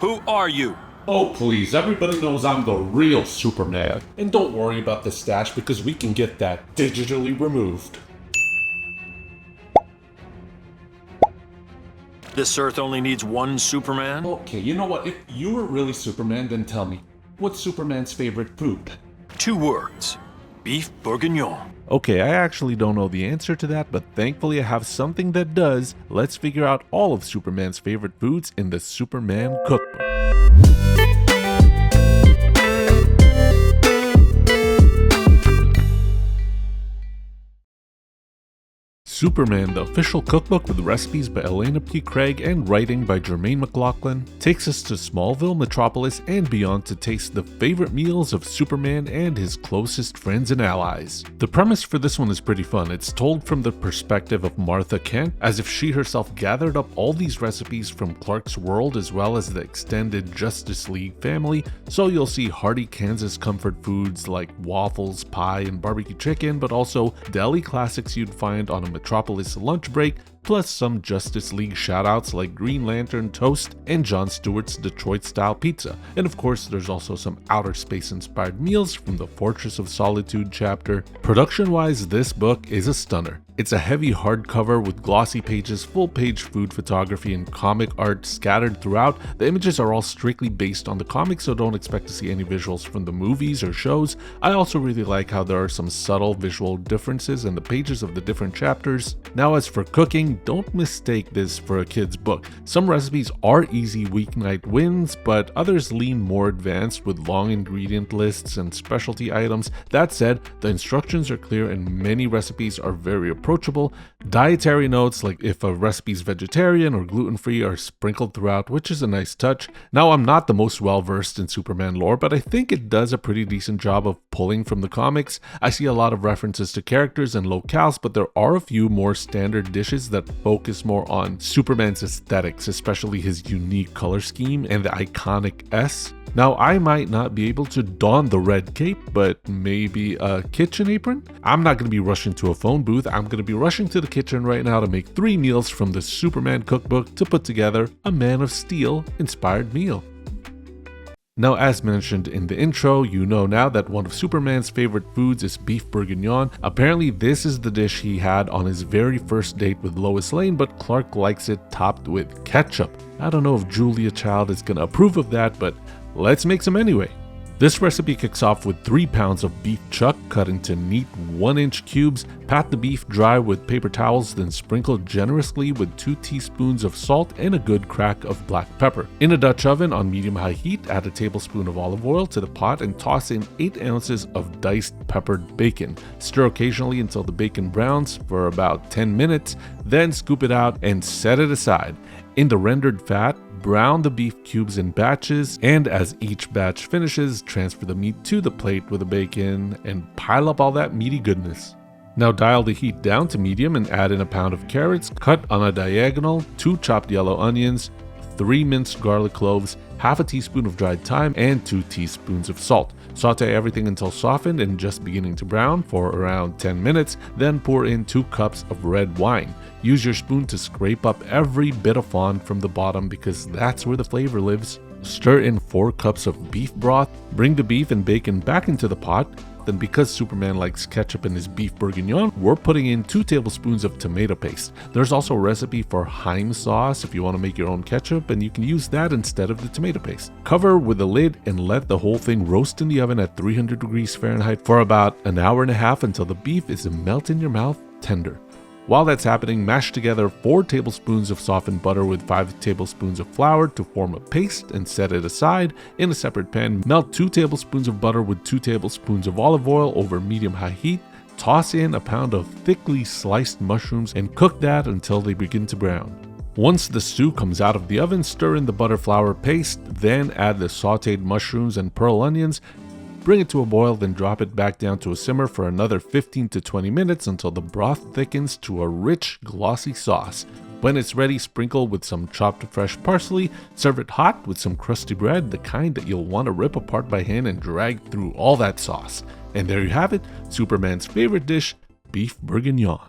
Who are you? Oh please, everybody knows I'm the real Superman. And don't worry about the stash because we can get that digitally removed. This Earth only needs one Superman? Okay, you know what? If you were really Superman, then tell me, what's Superman's favorite food? 2 words. Beef Bourguignon. Okay, I actually don't know the answer to that, but thankfully I have something that does. Let's figure out all of Superman's favorite foods in the Superman Cookbook. Superman, the official cookbook with recipes by Elena P. Craig and writing by Jermaine McLaughlin, takes us to Smallville, Metropolis, and beyond to taste the favorite meals of Superman and his closest friends and allies. The premise for this one is pretty fun. It's told from the perspective of Martha Kent, as if she herself gathered up all these recipes from Clark's world as well as the extended Justice League family, so you'll see hearty Kansas comfort foods like waffles, pie, and barbecue chicken, but also deli classics you'd find on a Metropolis lunch break, plus some Justice League shoutouts like Green Lantern toast and Jon Stewart's Detroit-style pizza. And of course, there's also some outer space-inspired meals from the Fortress of Solitude chapter. Production-wise, this book is a stunner. It's a heavy hardcover with glossy pages, full-page food photography, and comic art scattered throughout. The images are all strictly based on the comics, so don't expect to see any visuals from the movies or shows. I also really like how there are some subtle visual differences in the pages of the different chapters. Now, as for cooking, don't mistake this for a kid's book. Some recipes are easy weeknight wins, but others lean more advanced with long ingredient lists and specialty items. That said, the instructions are clear and many recipes are very approachable. Dietary notes like if a recipe's vegetarian or gluten-free are sprinkled throughout, which is a nice touch. Now, I'm not the most well-versed in Superman lore, but I think it does a pretty decent job of pulling from the comics. I see a lot of references to characters and locales, but there are a few more standard dishes that focus more on Superman's aesthetics, especially his unique color scheme and the iconic S. Now, I might not be able to don the red cape, but maybe a kitchen apron? I'm not going to be rushing to a phone booth. I'm going to be rushing to the kitchen right now to make 3 meals from the Superman Cookbook to put together a Man of Steel inspired meal. Now, as mentioned in the intro, you know now that one of Superman's favorite foods is beef bourguignon. Apparently, this is the dish he had on his very first date with Lois Lane, but Clark likes it topped with ketchup. I don't know if Julia Child is gonna approve of that, but let's make some anyway. This recipe kicks off with 3 pounds of beef chuck cut into neat 1-inch cubes. Pat the beef dry with paper towels, then sprinkle generously with 2 teaspoons of salt and a good crack of black pepper. In a Dutch oven on medium-high heat, add a tablespoon of olive oil to the pot and toss in 8 ounces of diced peppered bacon. Stir occasionally until the bacon browns for about 10 minutes, then scoop it out and set it aside. In the rendered fat, brown the beef cubes in batches, and as each batch finishes, transfer the meat to the plate with the bacon and pile up all that meaty goodness. Now dial the heat down to medium and add in a pound of carrots cut on a diagonal, 2 chopped yellow onions, 3 minced garlic cloves, half a teaspoon of dried thyme, and 2 teaspoons of salt. Saute everything until softened and just beginning to brown for around 10 minutes, then pour in 2 cups of red wine. Use your spoon to scrape up every bit of fond from the bottom because that's where the flavor lives. Stir in 4 cups of beef broth, bring the beef and bacon back into the pot. Then because Superman likes ketchup in his beef bourguignon, we're putting in 2 tablespoons of tomato paste. There's also a recipe for Hummus sauce if you want to make your own ketchup, and you can use that instead of the tomato paste. Cover with a lid and let the whole thing roast in the oven at 300 degrees Fahrenheit for about an hour and a half until the beef is melt in your mouth tender. While that's happening, mash together 4 tablespoons of softened butter with 5 tablespoons of flour to form a paste and set it aside. In a separate pan, melt 2 tablespoons of butter with 2 tablespoons of olive oil over medium-high heat. Toss in a pound of thickly sliced mushrooms and cook that until they begin to brown. Once the stew comes out of the oven, stir in the butter flour paste, then add the sauteed mushrooms and pearl onions. Bring it to a boil, then drop it back down to a simmer for another 15 to 20 minutes until the broth thickens to a rich, glossy sauce. When it's ready, sprinkle with some chopped fresh parsley. Serve it hot with some crusty bread, the kind that you'll want to rip apart by hand and drag through all that sauce. And there you have it, Superman's favorite dish, beef bourguignon.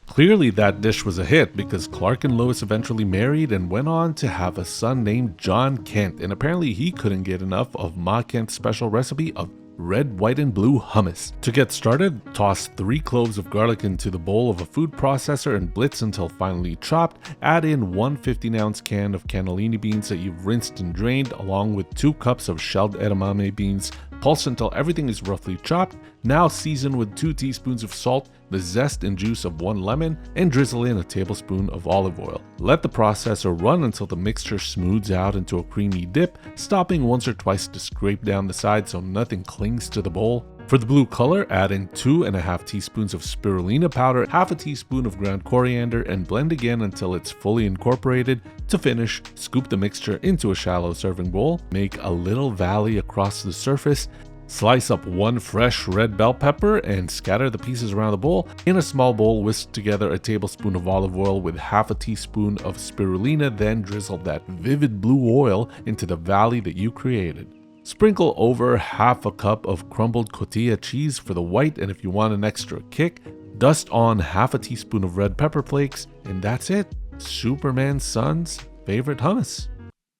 Clearly that dish was a hit because Clark and Lois eventually married and went on to have a son named John Kent, and apparently he couldn't get enough of Ma Kent's special recipe of red, white, and blue hummus. To get started, toss 3 cloves of garlic into the bowl of a food processor and blitz until finely chopped. Add in 1 15-ounce can of cannellini beans that you've rinsed and drained, along with 2 cups of shelled edamame beans. Pulse until everything is roughly chopped. Now season with 2 teaspoons of salt, the zest and juice of 1 lemon, and drizzle in a tablespoon of olive oil. Let the processor run until the mixture smooths out into a creamy dip, stopping once or twice to scrape down the side so nothing clings to the bowl. For the blue color, add in 2.5 teaspoons of spirulina powder, half a teaspoon of ground coriander, and blend again until it's fully incorporated. To finish, scoop the mixture into a shallow serving bowl, make a little valley across the surface, slice up 1 fresh red bell pepper and scatter the pieces around the bowl. In a small bowl, whisk together a tablespoon of olive oil with half a teaspoon of spirulina, then drizzle that vivid blue oil into the valley that you created. Sprinkle over half a cup of crumbled cotija cheese for the white, and if you want an extra kick, dust on half a teaspoon of red pepper flakes, and that's it. Superman's son's favorite hummus.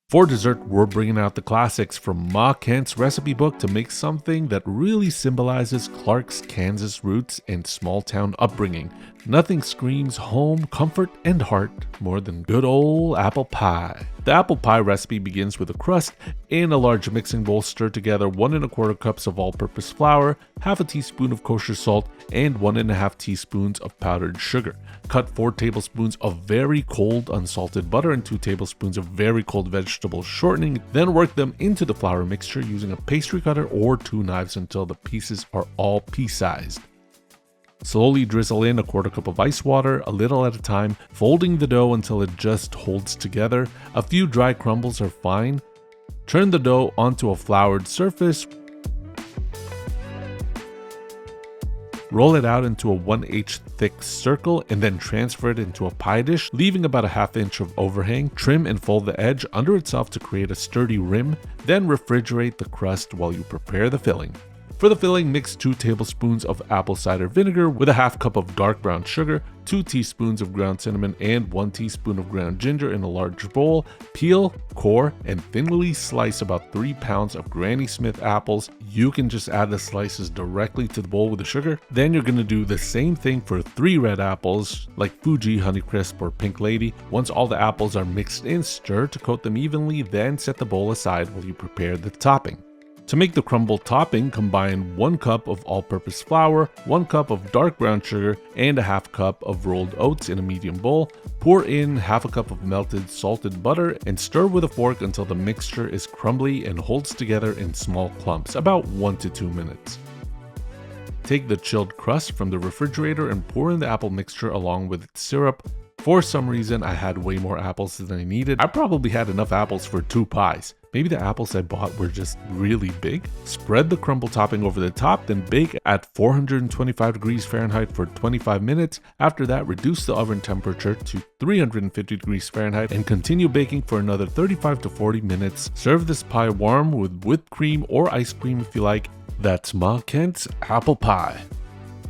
For dessert, we're bringing out the classics from Ma Kent's recipe book to make something that really symbolizes Clark's Kansas roots and small-town upbringing. Nothing screams home, comfort, and heart more than good old apple pie. The apple pie recipe begins with a crust. In a large mixing bowl, stir together 1 1/4 cups of all-purpose flour, half a teaspoon of kosher salt, and 1.5 teaspoons of powdered sugar. Cut 4 tablespoons of very cold unsalted butter and 2 tablespoons of very cold vegetable shortening. Then work them into the flour mixture using a pastry cutter or 2 knives until the pieces are all pea-sized. Slowly drizzle in a 1/4 cup of ice water, a little at a time, folding the dough until it just holds together. A few dry crumbles are fine. Turn the dough onto a floured surface. Roll it out into a 1/8 thick circle and then transfer it into a pie dish, leaving about a 1/2 inch of overhang. Trim and fold the edge under itself to create a sturdy rim, then refrigerate the crust while you prepare the filling. For the filling, mix 2 tablespoons of apple cider vinegar with a 1/2 cup of dark brown sugar, 2 teaspoons of ground cinnamon, and 1 teaspoon of ground ginger in a large bowl. Peel, core, and thinly slice about 3 pounds of Granny Smith apples. You can just add the slices directly to the bowl with the sugar. Then you're going to do the same thing for 3 red apples, like Fuji, Honeycrisp, or Pink Lady. Once all the apples are mixed in, stir to coat them evenly, then set the bowl aside while you prepare the topping. To make the crumble topping, combine 1 cup of all-purpose flour, 1 cup of dark brown sugar, and a 1/2 cup of rolled oats in a medium bowl. Pour in 1/2 cup of melted salted butter and stir with a fork until the mixture is crumbly and holds together in small clumps, about 1 to 2 minutes. Take the chilled crust from the refrigerator and pour in the apple mixture along with its syrup. For some reason, I had way more apples than I needed. I probably had enough apples for 2 pies. Maybe the apples I bought were just really big. Spread the crumble topping over the top, then bake at 425 degrees Fahrenheit for 25 minutes. After that, reduce the oven temperature to 350 degrees Fahrenheit and continue baking for another 35 to 40 minutes. Serve this pie warm with whipped cream or ice cream if you like. That's Ma Kent's apple pie.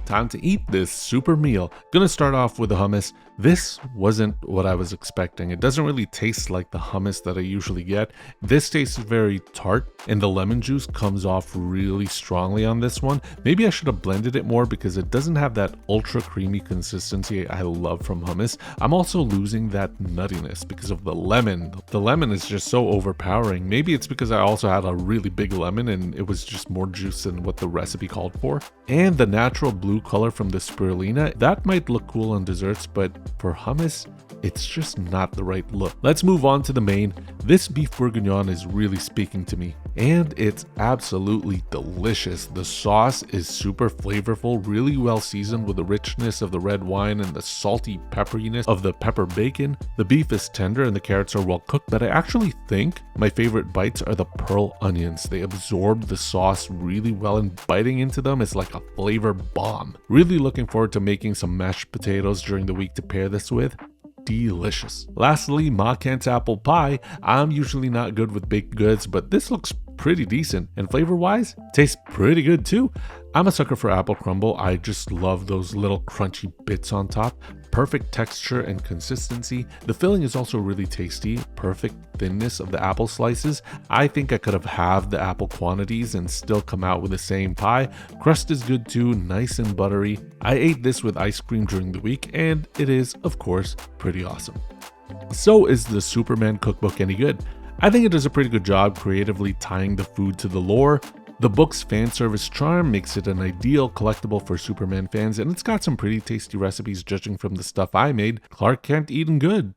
Time to eat this super meal. Gonna start off with the hummus. This wasn't what I was expecting. It doesn't really taste like the hummus that I usually get. This tastes very tart, and the lemon juice comes off really strongly on this one. Maybe I should have blended it more because it doesn't have that ultra creamy consistency I love from hummus. I'm also losing that nuttiness because of the lemon. The lemon is just so overpowering. Maybe it's because I also had a really big lemon and it was just more juice than what the recipe called for. And the natural blue color from the spirulina, that might look cool on desserts, but for hummus, it's just not the right look. Let's move on to the main. This beef bourguignon is really speaking to me, and it's absolutely delicious. The sauce is super flavorful, really well seasoned with the richness of the red wine and the salty pepperiness of the pepper bacon. The beef is tender and the carrots are well cooked, but I actually think my favorite bites are the pearl onions. They absorb the sauce really well, and biting into them is like a flavor bomb. Really looking forward to making some mashed potatoes during the week to pair this with. Delicious. Lastly, Ma Kent's apple pie. I'm usually not good with baked goods, but this looks pretty decent, and flavor wise tastes pretty good too. I'm a sucker for apple crumble. I just love those little crunchy bits on top. Perfect texture and consistency. The filling is also really tasty. Perfect thinness of the apple slices. I think I could have halved the apple quantities and still come out with the same pie. Crust is good too, nice and buttery. I ate this with ice cream during the week, and it is, of course, pretty awesome. So is the Superman Cookbook any good? I think it does a pretty good job creatively tying the food to the lore. The book's fan service charm makes it an ideal collectible for Superman fans, and it's got some pretty tasty recipes judging from the stuff I made. Clark Kent eating good.